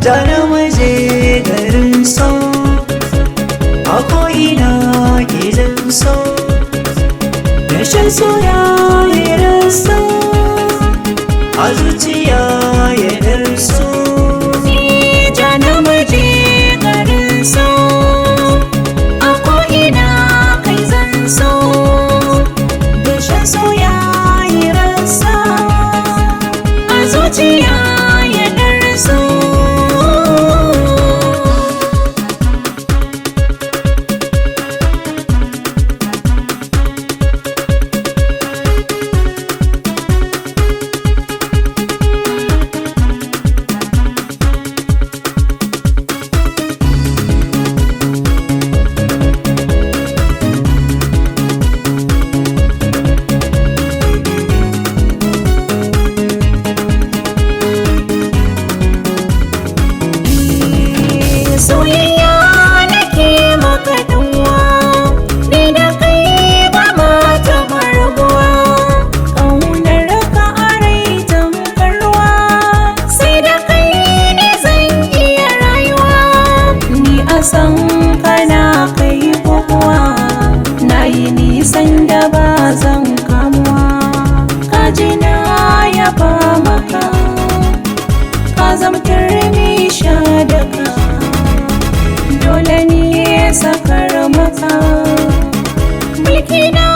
Jani muje garin so, a ko'ina ke zan so, rashin soyayyar so, a zuciya ya darso. Jani muje garin so, a ko'ina kai zan so, rashin soyayyar so, a zuciya ya darso. Soyayya nake maka ɗanwa, ni da kai ba ma taɓa rabuwa. Ƙaunar ka a rai tamkar ruwa, sai da kai ne zan iya rayuwa. Ni a san kana kai kokowa, na yi nisan da ba zan kamuwa. Ka ji na yaba maka, ka zamtar ni sha daka. Dole ne sakar maka, mulki na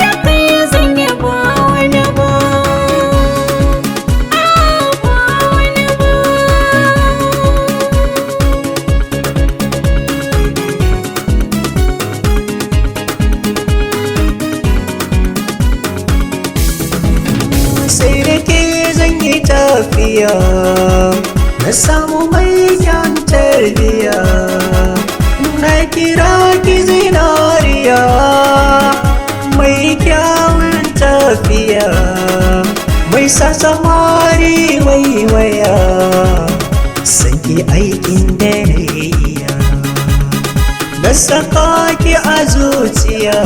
da kai zan yi ba wani ba, ba wani ba. Sai da ke zan yi tafiya, na samu mai kyan tarbiya. Na kira ki zinariya, mai kyawun tafiya, mai sa samari waiwaya, san ki aikin da na iya, na saka ki a zuciya,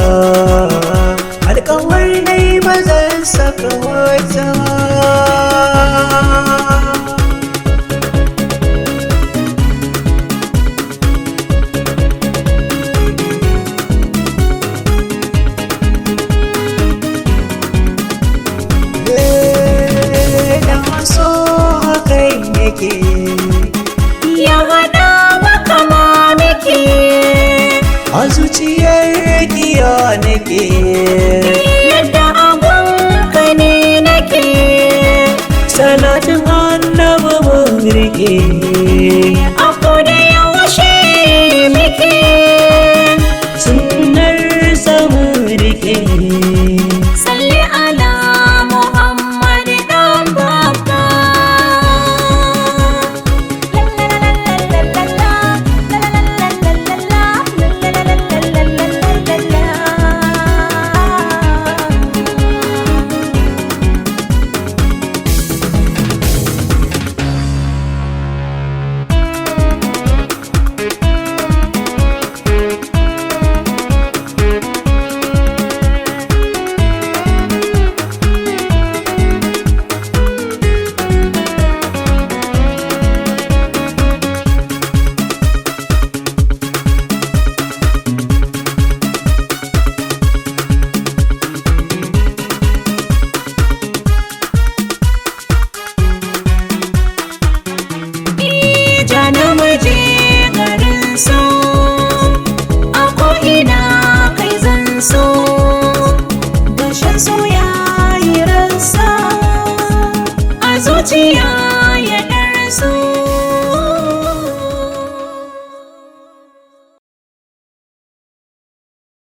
alkawar nai ba zan saka wata. Ya haɗa maka mamaki, a zuciyar kiya nake, yadda abunka ne nake. salatin annabi mun rike, A koda yaushe muke, sunnar sa mun rike. salli ala Muhammad dan babba. Jani muje garin so, a ko'ina kai zan so, gashin soyayyar sa, a zuciya ya ɗarso.